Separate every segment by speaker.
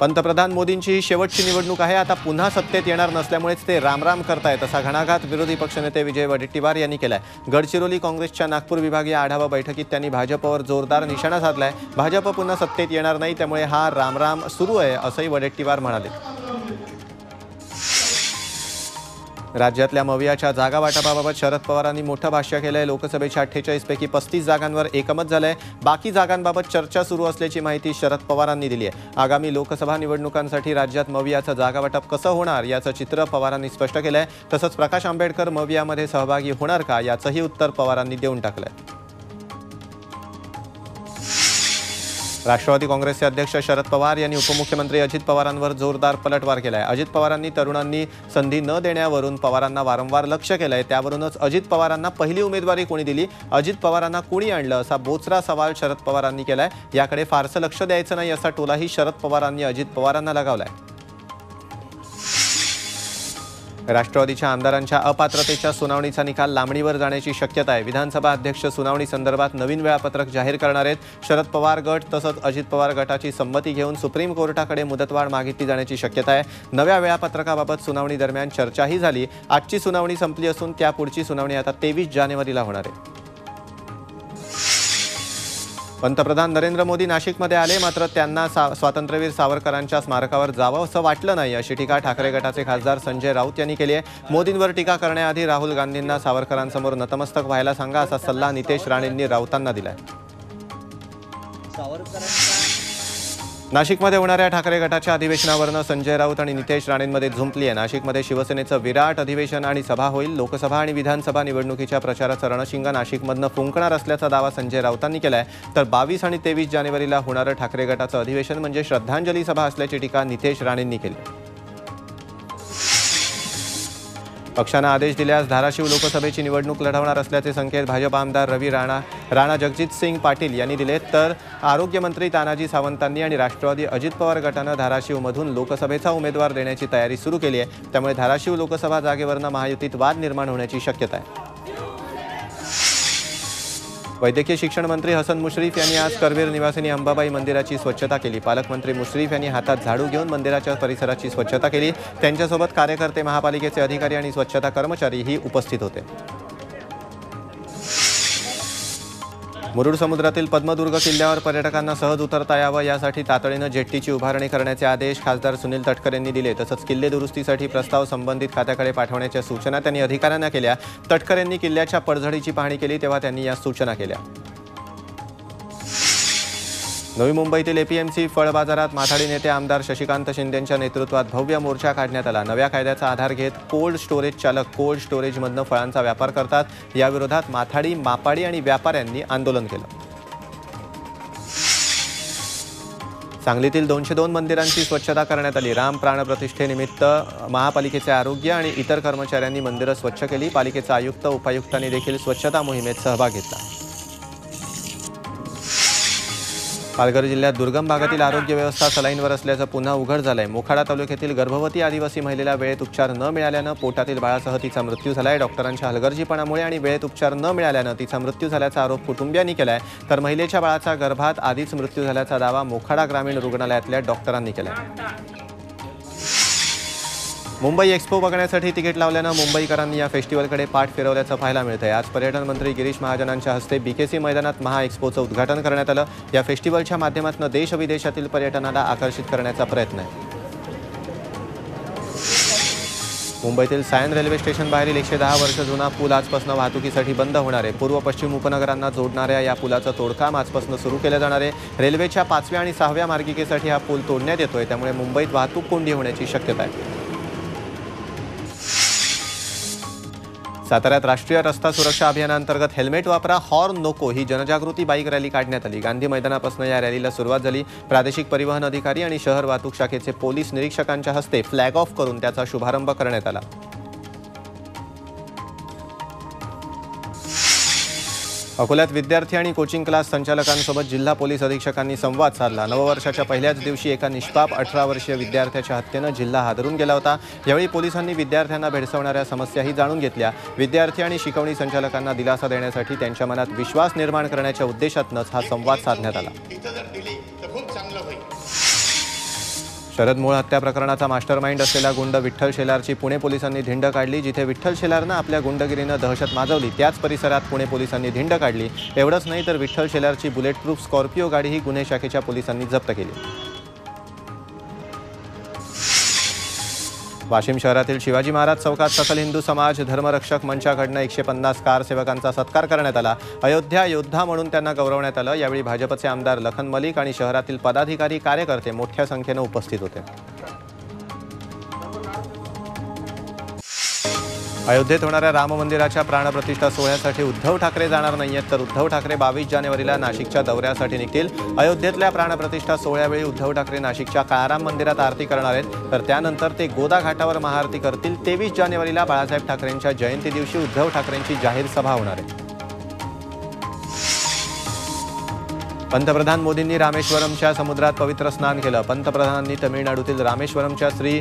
Speaker 1: पंतप्रधान मोदींची ही शेवटची निवडणूक आहे. आता पुन्हा सत्तेत येणार नसल्यामुळेच ते रामराम करतायत असा घणाघात विरोधी पक्षनेते विजय वडेट्टीवार यांनी केलाय. गडचिरोली काँग्रेसच्या नागपूर विभागीय आढावा बैठकीत त्यांनी भाजपवर जोरदार निशाणा साधलाय. भाजप पुन्हा सत्तेत येणार नाही, त्यामुळे हा रामराम सुरू आहे असंही वडेट्टीवार म्हणाले. राज्यातल्या मवियाच्या जागा वाटपाबाबत शरद पवारांनी मोठं भाष्य केलंय. लोकसभेच्या 48 पैकी 35 जागांवर एकमत झालंय. बाकी जागांबाबत चर्चा सुरू असल्याची माहिती शरद पवारांनी दिली आहे. आगामी लोकसभा निवडणुकांसाठी राज्यात मवियाचं जागा वाटप कसं होणार याचं चित्र पवारांनी स्पष्ट केलंय. तसंच प्रकाश आंबेडकर मवियामध्ये सहभागी होणार का याचंही उत्तर पवारांनी देऊन टाकलंय. राष्ट्रवादी काँग्रेसचे अध्यक्ष शरद पवार यांनी उपमुख्यमंत्री अजित पवारांवर जोरदार पलटवार केलाय. अजित पवारांनी तरुणांनी संधी न देण्यावरून पवारांना वारंवार लक्ष केलंय. त्यावरूनच अजित पवारांना पहिली उमेदवारी कोणी दिली, अजित पवारांना कोणी आणलं असा बोचरा सवाल शरद पवारांनी केलाय. याकडे फारसं लक्ष द्यायचं नाही असा टोलाही शरद पवारांनी अजित पवारांना लगावलाय. राष्ट्रवादीच्या आमदारांच्या अपात्रतेच्या सुनावणीचा निकाल लांबणीवर जाण्याची शक्यता आहे. विधानसभा अध्यक्ष सुनावणी संदर्भात नवीन वेळापत्रक जाहीर करणार आहेत. शरद पवार गट तसंच अजित पवार गटाची संमती घेऊन सुप्रीम कोर्टाकडे मुदतवाढ मागितली जाण्याची शक्यता आहे. नव्या वेळापत्रकाबाबत सुनावणी दरम्यान चर्चाही झाली. आजची सुनावणी संपली असून त्यापुढची सुनावणी आता 23 जानेवारीला होणार आहे. पंतप्रधान नरेंद्र मोदी नाशिकमध्ये आले, मात्र त्यांना स्वातंत्र्यवीर सावरकरांच्या स्मारकावर जावं असं वाटलं नाही, अशी टीका ठाकरे गटाचे खासदार संजय राऊत यांनी केली आहे. मोदींवर टीका करण्याआधी राहुल गांधींना सावरकरांसमोर नतमस्तक व्हायला सांगा असा सल्ला नितेश राणेंनी राऊतांना दिलाय. नाशिकमध्ये होणाऱ्या ठाकरे गटाच्या अधिवेशनावरनं संजय राऊत आणि नितेश राणेंमध्ये झुंपली आहे. नाशिकमध्ये शिवसेनेचं विराट अधिवेशन आणि सभा होईल. लोकसभा आणि विधानसभा निवडणुकीच्या प्रचाराचं रणशिंग नाशिकमधनं फुंकणार असल्याचा दावा संजय राऊतांनी केलाय. तर 22 आणि 23 जानेवारीला होणारं ठाकरे गटाचं अधिवेशन म्हणजे श्रद्धांजली सभा असल्याची टीका नितेश राणेंनी केली. पक्षानं आदेश दिल्यास धाराशिव लोकसभेची निवडणूक लढवणार असल्याचे संकेत भाजप आमदार रवी राणा जगजितसिंग पाटील यांनी दिले. तर आरोग्यमंत्री तानाजी सावंतांनी आणि राष्ट्रवादी अजित पवार गटानं धाराशिवमधून लोकसभेचा उमेदवार देण्याची तयारी सुरू केली आहे. त्यामुळे धाराशिव लोकसभा जागेवरनं महायुतीत वाद निर्माण होण्याची शक्यता आहे. वैद्यकीय शिक्षण मंत्री हसन मुश्रीफ यांनी आज करवीर निवासिनी अंबाबाई मंदिराची स्वच्छता केली. पालकमंत्री मुश्रीफ यांनी हातात झाडू घेऊन मंदिराच्या परिसराची स्वच्छता केली. त्यांच्यासोबत कार्यकर्ते, महापालिकेचे अधिकारी आणि स्वच्छता कर्मचारीही उपस्थित होते. मुरुड समुद्रातील पद्मदुर्ग किल्ल्यावर पर्यटकांना सहज उतरता यावं यासाठी तातडीनं जेट्टीची उभारणी करण्याचे आदेश खासदार सुनील तटकरे यांनी दिले. तसंच किल्ले दुरुस्तीसाठी प्रस्ताव संबंधित खात्याकडे पाठवण्याच्या सूचना त्यांनी अधिकाऱ्यांना केल्या. तटकरे यांनी किल्ल्याच्या पडझडीची पाहणी केली तेव्हा त्यांनी या सूचना केल्या. नवी मुंबईतील एपीएमसी फळ बाजारात माथाडी नेते आमदार शशिकांत शिंदेंच्या नेतृत्वात भव्य मोर्चा काढण्यात आला. नव्या कायद्याचा आधार घेत कोल्ड स्टोरेज चालक कोल्ड स्टोरेजमधनं फळांचा व्यापार करतात, याविरोधात माथाडी, मापाडी आणि व्यापाऱ्यांनी आंदोलन केलं. सांगलीतील 202 मंदिरांची स्वच्छता करण्यात आली. राम प्राण प्रतिष्ठेनिमित्त महापालिकेचे आरोग्य आणि इतर कर्मचाऱ्यांनी मंदिरं स्वच्छ केली. पालिकेचे आयुक्त, उपायुक्तांनी देखील स्वच्छता मोहिमेत सहभाग घेतला. पालघर जिल्ह्यात दुर्गम भागातील आरोग्य व्यवस्था सलाईनवर असल्याचं पुन्हा उघड झालंय. मोखाडा तालुक्यातील गर्भवती आदिवासी महिलेला वेळेत उपचार न मिळाल्यानं पोटातील बाळासह तिचा मृत्यू झालाय. डॉक्टरांच्या हलगर्जीपणामुळे आणि वेळेत उपचार न मिळाल्यानं तिचा मृत्यू झाल्याचा आरोप कुटुंबियांनी केलाय. तर महिलेच्या बाळाचा गर्भात आधीच मृत्यू झाल्याचा दावा मोखाडा ग्रामीण रुग्णालयातल्या डॉक्टरांनी केलाय. मुंबई एक्स्पो बघण्यासाठी तिकीट लावल्यानं मुंबईकरांनी या फेस्टिवलकडे पाठ फिरवल्याचं पाहायला मिळतंय. आज पर्यटन मंत्री गिरीश महाजनांच्या हस्ते बीकेसी मैदानात महा एक्स्पोचं उद्घाटन करण्यात आलं. या फेस्टिवलच्या माध्यमातून देश विदेशातील पर्यटनाला आकर्षित करण्याचा प्रयत्न आहे. मुंबईतील सायन रेल्वे स्टेशन बाहेरील 110 वर्ष जुना पूल आजपासून वाहतुकीसाठी बंद होणार आहे. पूर्व पश्चिम उपनगरांना जोडणाऱ्या या पुलाचं तोडकाम आजपासून सुरू केलं जाणार आहे. रेल्वेच्या 5व्या आणि 6व्या मार्गिकेसाठी हा पूल तोडण्यात येतोय, त्यामुळे मुंबईत वाहतूक कोंडी होण्याची शक्यता आहे. साताऱ्यात राष्ट्रीय रस्ता सुरक्षा अभियानांतर्गत हेल्मेट वापरा, हॉर्न नको ही जनजागृती बाईक रॅली काढण्यात आली. गांधी मैदानापासून या रॅलीला सुरुवात झाली. प्रादेशिक परिवहन अधिकारी आणि शहर वाहतूक शाखेचे पोलीस निरीक्षकांच्या हस्ते फ्लॅग ऑफ करून त्याचा शुभारंभ करण्यात आला. अकोल्यात विद्यार्थी आणि कोचिंग क्लास संचालकांसोबत जिल्हा पोलीस अधीक्षकांनी संवाद साधला. नववर्षाच्या पहिल्याच दिवशी एका निष्पाप 18 वर्षीय विद्यार्थ्याच्या हत्येनं जिल्हा हादरून गेला होता. यावेळी पोलिसांनी विद्यार्थ्यांना भेडसावणाऱ्या समस्याही जाणून घेतल्या. विद्यार्थी आणि शिकवणी संचालकांना दिलासा देण्यासाठी त्यांच्या मनात विश्वास निर्माण करण्याच्या उद्देशातूनच हा संवाद साधण्यात आला. शरद मोळ हत्या प्रकरणाचा मास्टरमाइंड असलेला गुंड विठ्ठल शेलारची पुणे पोलिसांनी धिंड काढली। जिथे विठ्ठल शेलारनं आपल्या गुंडगिरीनं दहशत माजवली त्याच परिसरात पुणे पोलिसांनी धिंड काढली। एवढंच नाही तर विठ्ठल शेलारची बुलेट प्रूफ स्कॉर्पिओ गाडीही गुन्हे शाखेच्या पोलिसांनी जप्त केली। वाशिम शहरातील शिवाजी महाराज चौकात सकल हिंदू समाज धर्मरक्षक मंचाकडून 150 कारसेवकांचा सत्कार करण्यात आला। अयोध्या योद्धा म्हणून त्यांना गौरवण्यात आलं। यावेळी भाजपचे आमदार लखन मलिक आणि शहरातील पदाधिकारी कार्यकर्ते मोठ्या संख्येने उपस्थित होते। अयोध्येत होणाऱ्या राम मंदिराच्या प्राणप्रतिष्ठा सोहळ्यासाठी उद्धव ठाकरे जाणार नाहीयेत, तर उद्धव ठाकरे 22 जानेवारीला नाशिकच्या दौऱ्यासाठी निघतील। अयोध्येतल्या प्राणप्रतिष्ठा सोहळ्यावेळी उद्धव ठाकरे नाशिकच्या काळाराम मंदिरात आरती करणार आहेत, तर त्यानंतर ते गोदा घाटावर महाआरती करतील। 23 जानेवारीला बाळासाहेब ठाकरेंच्या जयंती दिवशी उद्धव ठाकरेंची जाहीर सभा होणार आहे। पंतप्रधान मोदींनी रामेश्वरमच्या समुद्रात पवित्र स्नान केलं। पंतप्रधानांनी तमिळनाडूतील रामेश्वरमच्या श्री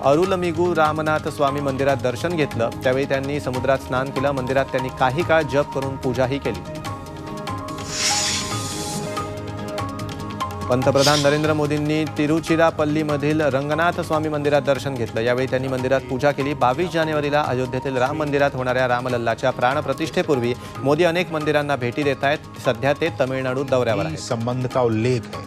Speaker 1: अरुलमिगू रामनाथ स्वामी मंदिरात दर्शन घेतलं। त्यावेळी त्यांनी समुद्रात स्नान केलं। मंदिरात त्यांनी काही काळ जप करून पूजाही केली। पंतप्रधान नरेंद्र मोदींनी तिरुचिरापल्लीमधील रंगनाथ स्वामी मंदिरात दर्शन घेतलं। यावेळी त्यांनी मंदिरात पूजा केली। 22 जानेवारीला अयोध्येतील राम मंदिरात होणाऱ्या रामलल्लाच्या प्राणप्रतिष्ठेपूर्वी मोदी अनेक मंदिरांना भेटी देत आहेत। सध्या ते तमिळनाडू दौऱ्यावर आहेत।
Speaker 2: संबंध का उल्लेख है।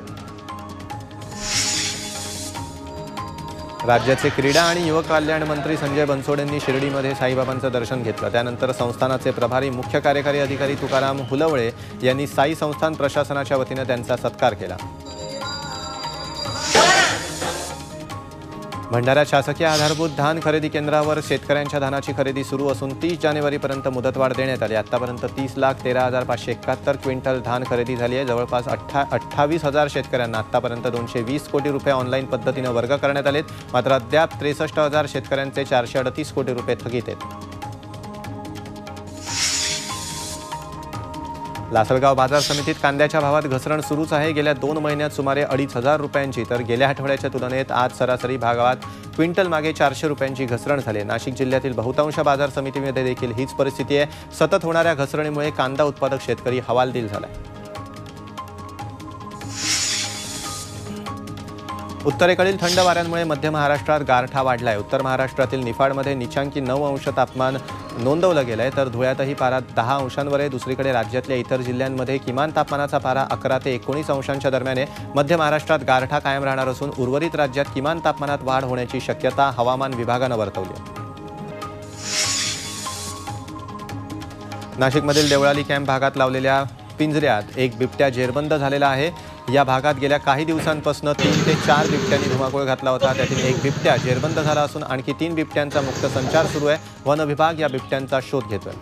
Speaker 1: राज्याचे क्रीडा आणि युवक कल्याण मंत्री संजय बनसोडेंनी शिर्डीमध्ये साईबाबांचं दर्शन घेतलं। त्यानंतर संस्थानाचे प्रभारी मुख्य कार्यकारी अधिकारी तुकाराम हुलवळे यांनी साई संस्थान प्रशासनाच्या वतीनं त्यांचा सत्कार केला। भंडाऱ्यात शासकीय आधारभूत धान खरेदी केंद्रावर शेतकऱ्यांच्या धानाची खरेदी सुरू असून 30 जानेवारीपर्यंत मुदतवाढ देण्यात आली। आतापर्यंत 30,13,571 क्विंटल धान खरेदी झाली आहे। जवळपास 28,000 शेतकऱ्यांना आतापर्यंत 220 कोटी रुपये ऑनलाईन पद्धतीनं वर्ग करण्यात आलेत। मात्र अद्याप 63,000 शेतकऱ्यांचे 438 कोटी रुपये थकीत आहेत। लासलगाव बाजार समितीत कांद्याच्या भावात घसरण सुरूच आहे। गेल्या 2 महिन्यात सुमारे 2,500 रुपयांची, तर गेल्या आठवड्याच्या तुलनेत आज सरासरी भावात क्विंटल मागे 400 रुपयांची घसरण झाली। नाशिक जिल्ह्यातील बहुतांश बाजार समितीमध्ये देखील हीच परिस्थिती आहे। सतत होणाऱ्या घसरणीमुळे कांदा उत्पादक शेतकरी हवालदिल झालाय। उत्तरेकडील थंड वाऱ्यांमुळे मध्य महाराष्ट्रात गारठा वाढलाय। उत्तर महाराष्ट्रातील निफाडमध्ये नीचांकी 9 अंश तापमान नोंदवलं गेलंय, तर धुळ्यातही पारा 10 अंशांवर आहे। दुसरीकडे राज्यातल्या इतर जिल्ह्यांमध्ये किमान तापमानाचा पारा 11 ते 19 अंशांच्या दरम्यान आहे। मध्य महाराष्ट्रात गारठा कायम राहणार असून उर्वरित राज्यात किमान तापमानात वाढ होण्याची शक्यता हवामान विभागानं वर्तवली आहे। नाशिकमधील देवळाली कॅम्प भागात लावलेल्या पिंजऱ्यात एक बिबट्या जेरबंद झालेला आहे। या भागात गेल्या काही दिवसांपासून 3 ते 4 बिबट्यांनी धुमाकूळ घातला होता। त्यातील एक बिबट्या जेरबंद झाला असून आणखी 3 बिबट्यांचा मुक्त संचार सुरू आहे। वन विभाग या बिबट्यांचा शोध घेतोय।